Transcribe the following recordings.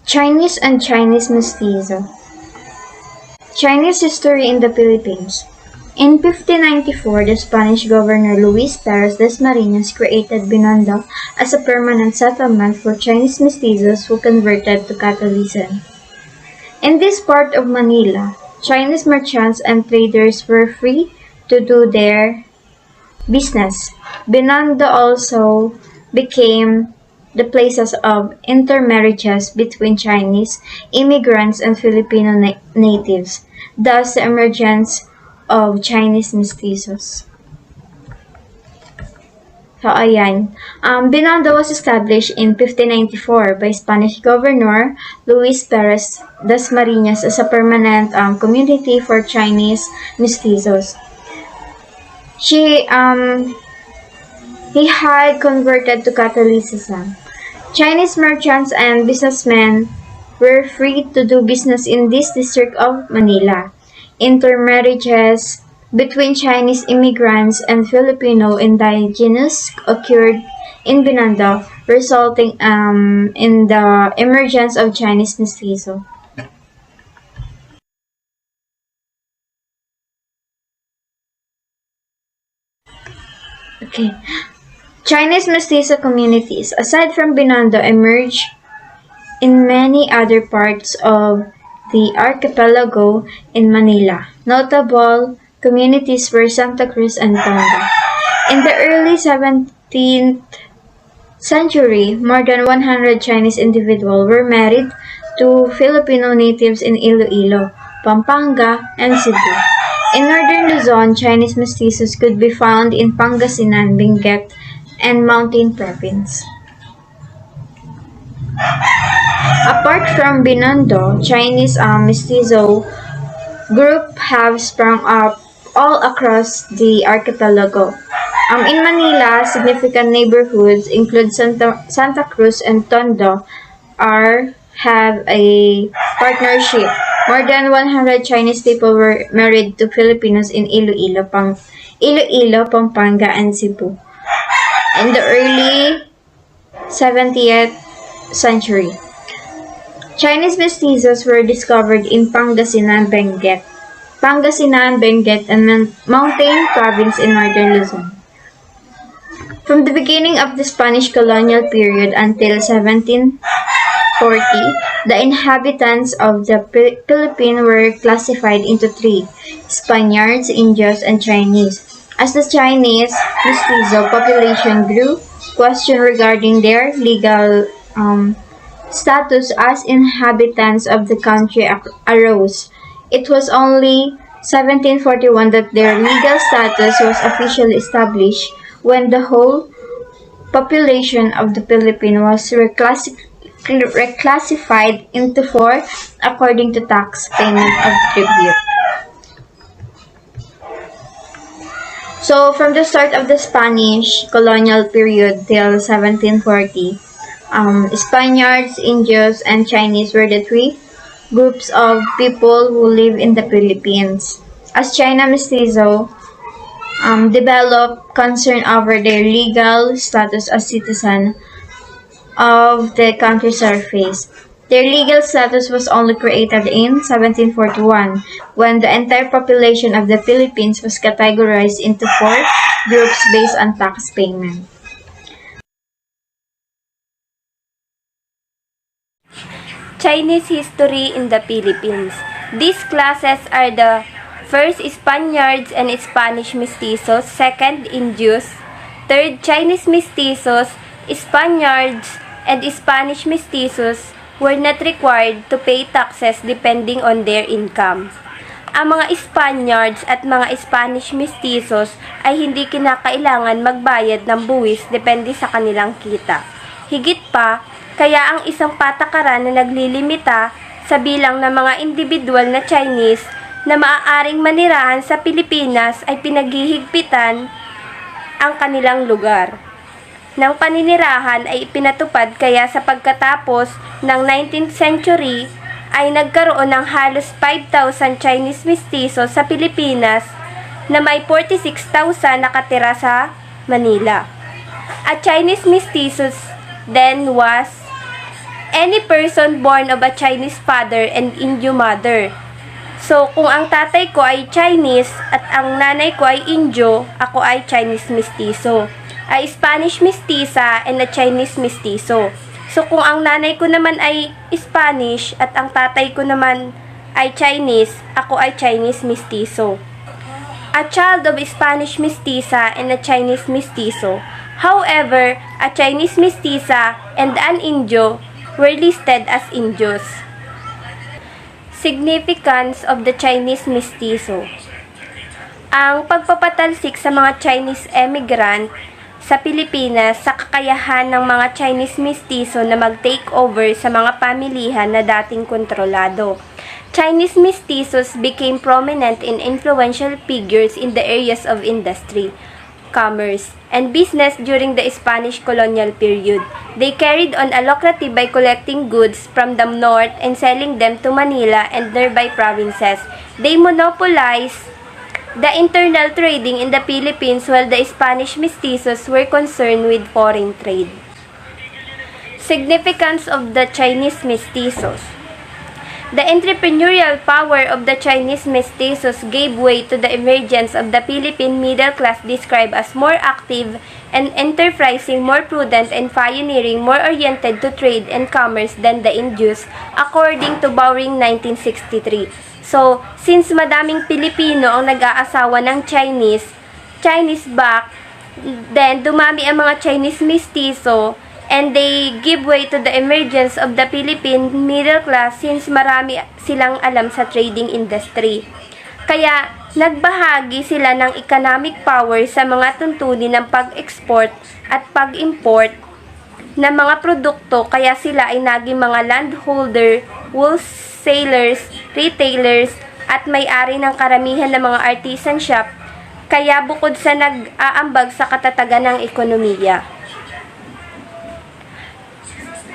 Chinese and Chinese Mestizo. Chinese history in the Philippines. In 1594, the Spanish governor Luis Perez Dasmariñas created Binondo as a permanent settlement for Chinese mestizos who converted to Catholicism. In this part of Manila, Chinese merchants and traders were free to do their business. Binondo also became the places of intermarriages between Chinese immigrants and Filipino natives, thus the emergence of Chinese mestizos. So, ayan. Binondo was established in 1594 by Spanish Governor Luis Perez Dasmariñas as a permanent community for Chinese mestizos. He had converted to Catholicism. Chinese merchants and businessmen were free to do business in this district of Manila. Intermarriages between Chinese immigrants and Filipino indigenes occurred in Binondo, resulting in the emergence of Chinese mestizo. Okay. Chinese mestizo communities, aside from Binondo, emerged in many other parts of the archipelago in Manila. Notable communities were Santa Cruz and Tondo. In the early 17th century, more than 100 Chinese individuals were married to Filipino natives in Iloilo, Pampanga, and Cebu. In northern Luzon, Chinese mestizos could be found in Pangasinan, Benguet, and Mountain Province. Apart from Binondo, Chinese mestizo group have sprung up all across the archipelago. In Manila, significant neighborhoods include Santa Cruz and Tondo have a partnership. More than 100 Chinese people were married to Filipinos in Iloilo, Pampanga, and Cebu in the early 70th century. Chinese mestizos were discovered in Pangasinan, Benguet, and Mountain Province in northern Luzon. From the beginning of the Spanish colonial period until 1740, the inhabitants of the Philippines were classified into three: Spaniards, Indios, and Chinese. As the Chinese mestizo population grew, questions regarding their legal status as inhabitants of the country arose. It was only 1741 that their legal status was officially established, when the whole population of the Philippines was reclassified into four according to tax payment of tribute. So, from the start of the Spanish colonial period till 1740, Spaniards, Indios, and Chinese were the three groups of people who live in the Philippines. As China mestizo developed concern over their legal status as citizen of the country's surface. Their legal status was only created in 1741, when the entire population of the Philippines was categorized into four groups based on tax payment. Chinese history in the Philippines. These classes are the first, Spaniards and Spanish mestizos; second, Indios; third, Chinese mestizos. Spaniards and Spanish mestizos were not required to pay taxes depending on their income. Ang mga Spaniards at mga Spanish mestizos ay hindi kinakailangan magbayad ng buwis depende sa kanilang kita. Higit pa, kaya ang isang patakaran na naglilimita sa bilang ng mga individual na Chinese na maaaring manirahan sa Pilipinas ay pinaghihigpitan ang kanilang lugar ng paninirahan ay ipinatupad, kaya sa pagkatapos ng 19th century ay nagkaroon ng halos 5,000 Chinese mestizos sa Pilipinas na may 46,000 nakatira sa Manila. At Chinese mestizos then was any person born of a Chinese father and Indio mother. So, kung ang tatay ko ay Chinese at ang nanay ko ay Indio, ako ay Chinese Mestizo. A Spanish Mestiza and a Chinese Mestizo. So, kung ang nanay ko naman ay Spanish at ang tatay ko naman ay Chinese, ako ay Chinese Mestizo. A child of Spanish Mestiza and a Chinese Mestizo. However, a Chinese Mestiza and an Indio were listed as Indios. Significance of the Chinese Mestizo. Ang pagpapatalsik sa mga Chinese emigrant sa Pilipinas sa kakayahan ng mga Chinese Mestizo na mag-take over sa mga pamilihan na dating kontrolado. Chinese mestizos became prominent and influential figures in the areas of industry, commerce, and business during the Spanish colonial period. They carried on a lucrative by collecting goods from the north and selling them to Manila and nearby provinces. They monopolized the internal trading in the Philippines while the Spanish mestizos were concerned with foreign trade. Significance of the Chinese mestizos. The entrepreneurial power of the Chinese mestizos gave way to the emergence of the Philippine middle class described as more active and enterprising, more prudent and pioneering, more oriented to trade and commerce than the Indios, according to Bowring 1963. So, since madaming Pilipino ang nag-aasawa ng Chinese back, then dumami ang mga Chinese mestizo, and they give way to the emergence of the Philippine middle class since marami silang alam sa trading industry. Kaya, nagbahagi sila ng economic power sa mga tuntunin ng pag-export at pag-import ng mga produkto, kaya sila ay naging mga landholder, wholesalers, retailers, at may-ari ng karamihan ng mga artisan shop, kaya bukod sa nag-aambag sa katatagan ng ekonomiya.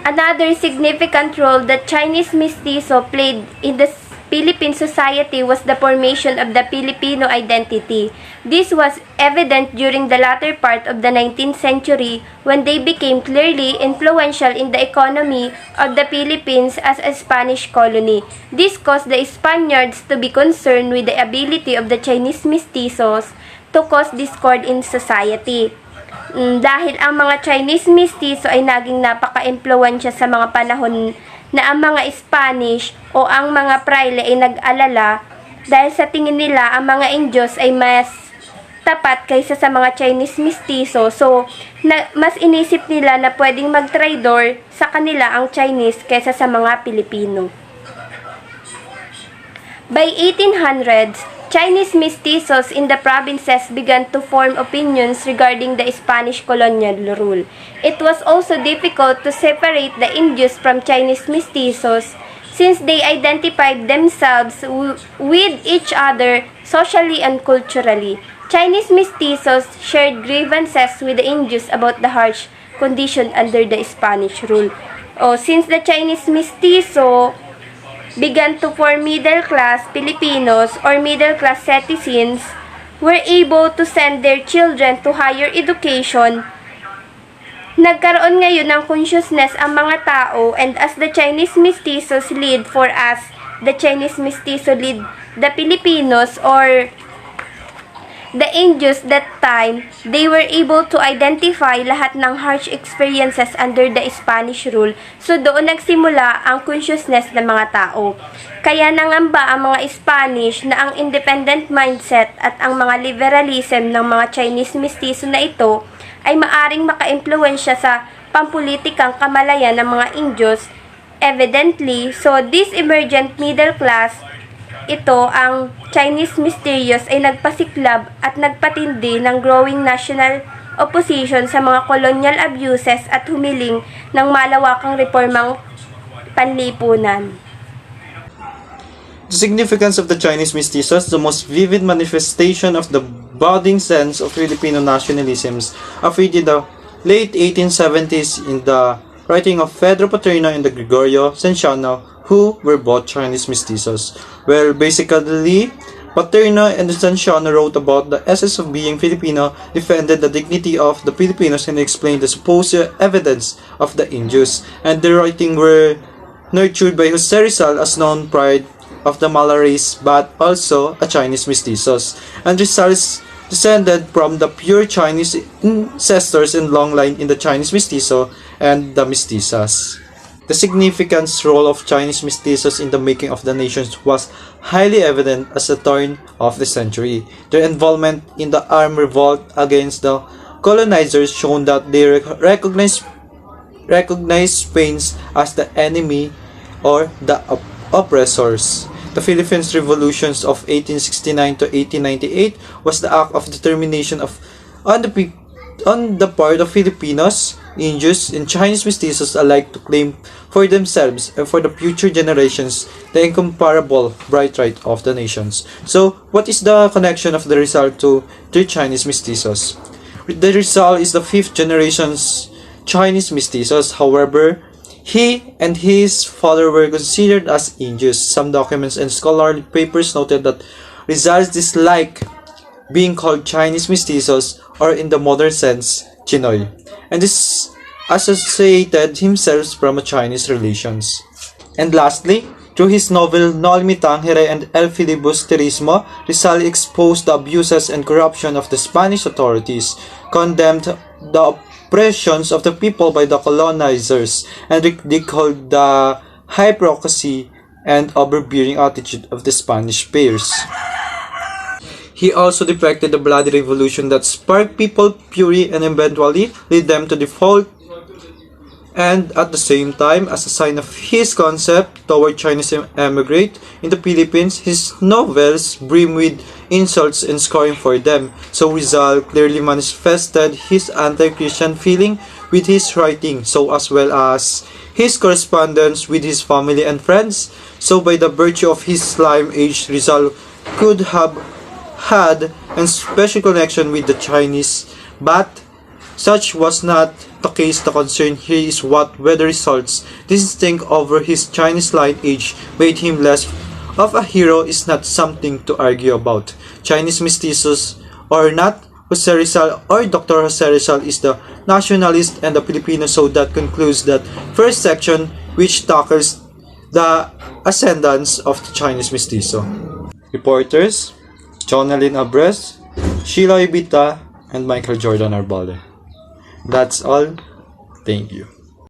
Another significant role that Chinese mestizo played in the Philippine society was the formation of the Filipino identity. This was evident during the latter part of the 19th century when they became clearly influential in the economy of the Philippines as a Spanish colony. This caused the Spaniards to be concerned with the ability of the Chinese mestizos to cause discord in society. Dahil ang mga Chinese mestizo ay naging napaka-impluwensya sa mga panahon na ang mga Spanish o ang mga praile ay nag-alala dahil sa tingin nila ang mga Indios ay mas tapat kaysa sa mga Chinese mestizo. So, mas inisip nila na pwedeng mag-traidor sa kanila ang Chinese kaysa sa mga Pilipino. By 1800s, Chinese mestizos in the provinces began to form opinions regarding the Spanish colonial rule. It was also difficult to separate the Indios from Chinese mestizos since they identified themselves with each other socially and culturally. Chinese mestizos shared grievances with the Indios about the harsh condition under the Spanish rule. Since the Chinese mestizo began to form middle-class Filipinos or middle-class citizens were able to send their children to higher education. Nagkaroon ngayon ng consciousness ang mga tao, and as the Chinese mestizos lead for us, the Chinese mestizo lead the Filipinos or the Indios that time, they were able to identify lahat ng harsh experiences under the Spanish rule. So doon nagsimula ang consciousness ng mga tao. Kaya nangamba ang mga Spanish na ang independent mindset at ang mga liberalism ng mga Chinese mestizo na ito ay maaring maka-impluwensya sa pampulitikang kamalayan ng mga Indios. Evidently, so this emergent middle class, ito ang Chinese mysterious ay nagpasiklab at nagpatindi ng growing national opposition sa mga colonial abuses at humiling ng malawakang reformang panlipunan. The significance of the Chinese mestizos, the most vivid manifestation of the budding sense of Filipino nationalisms, appeared in the late 1870s in the writing of Pedro Paterno and the Gregorio Cenciano, who were both Chinese mestizos. Well, basically, Paterno and Estanciano wrote about the essence of being Filipino, defended the dignity of the Filipinos, and explained the supposed evidence of the injustice. And their writing were nurtured by Jose Rizal as known pride of the Mala race, but also a Chinese mestizos. And Rizal is descended from the pure Chinese ancestors and long line in the Chinese mestizo and the mestizas. The significant role of Chinese mestizos in the making of the nations was highly evident as the turn of the century. Their involvement in the armed revolt against the colonizers shown that they recognized Spain as the enemy or the oppressors. The Philippines revolutions of 1869 to 1898 was the act of determination on the part of Filipinos, Indians, and Chinese mestizos alike to claim for themselves and for the future generations the incomparable birthright of the nations. So, what is the connection of the Rizal to the Chinese mestizos? The Rizal is the fifth generation's Chinese mestizos. However, he and his father were considered as Indians. Some documents and scholarly papers noted that Rizal's dislike being called Chinese mestizos, or in the modern sense, Chinoy, and this associated himself from Chinese relations. And lastly, through his novel No Limitangere and El Filibusterismo, Rizal exposed the abuses and corruption of the Spanish authorities, condemned the oppressions of the people by the colonizers, and ridiculed the hypocrisy and overbearing attitude of the Spanish peers. He also depicted the bloody revolution that sparked people fury and eventually led them to default, and at the same time, as a sign of his concept toward Chinese emigrate in the Philippines, his novels brim with insults and scorn for them. So Rizal clearly manifested his anti-Christian feeling with his writing, so as well as his correspondence with his family and friends. So by the virtue of his slime age, Rizal could have had a special connection with the Chinese, but such was not the case. The concern here is whether results this instinct over his Chinese lineage made him less of a hero is not something to argue about. Chinese mestizos or not, Jose Rizal or Dr. Jose Rizal is the nationalist and the Filipino, so that concludes that first section, which tackles the ascendance of the Chinese mestizo. Reporters Jonalyn Abres, Sheila Ibita, and Michael Jordan Arbale. That's all. Thank you.